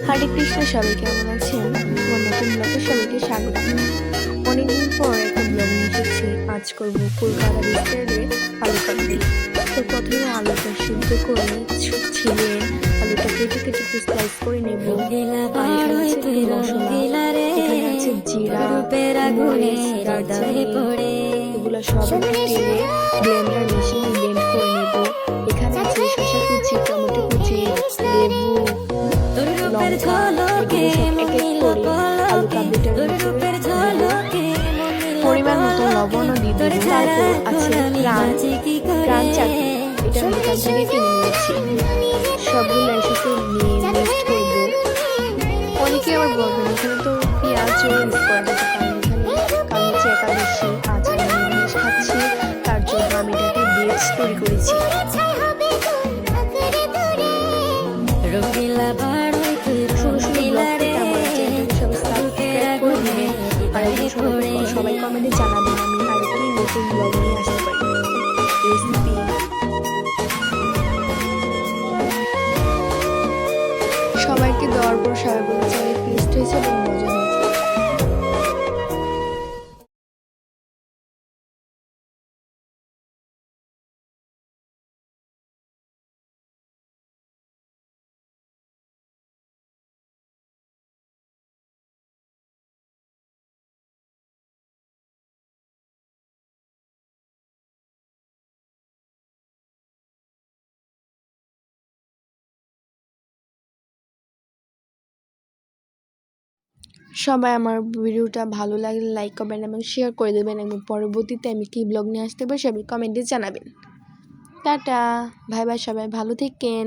হরে কৃষ্ণ, সবাই কেমন আছেন? আমার নতুন ব্লগে সবাইকে স্বাগত। অনেকদিন পর একটা ব্লগ নিয়ে এসেছি। আজ করবো কলকাতা স্টাইলে আলু কাবলি। তো প্রথমে আলুটা সিদ্ধ করে ছিলে আলুটা কেটে কেটে স্লাইস করে নেব। আর এখানে আছে একটু মশলা, এখানে আছে জিরা, মরিচ, দারচিনি, এগুলো সব তেলে ব্লেন্ডার মেশিনে ব্লেন্ড করে নেব। এখানে আছে শসা কুচি, টমেটো কুচি, লেবু, লঙ্কা, এগুলো সব এক এক করে আলু কাবলিটার ভিতরে পরিমাণ মতো লবণও দিয়ে দেবো। তারপর আছে প্রাণ চাটনি, এটা আমি দোকান থেকে কিনে নিয়েছি। সবগুলো একসাথে নিয়ে মিক্সড করবো। অনেকে আবার বলবেন এখানে তো পেঁয়াজও ইউজ করা যেতে পারে। এখানে কারণ হচ্ছে একাদশী, আজ আমি নিরামিষ খাচ্ছি, তার জন্য আমি এটাকে ভেজ তৈরি করেছি। সবাই কমেন্টে জানাবেন আমি আরেকটি নতুন ব্লগ নিয়ে আসতে পারি রেসিপি। সবাইকে দেওয়ার পর সবাই বলছে অনেক টেস্ট হয়েছে এবং মজা হয়েছে। সবাই আমার ভিডিওটা ভালো লাগলে লাইক, কমেন্ট এবং শেয়ার করে দেবেন এবং পরবর্তীতে আমি কী ব্লগ নিয়ে আসতে পারি সবাই কমেন্টে জানাবেন। টাটা, ভাই ভাই, সবাই ভালো থাকেন।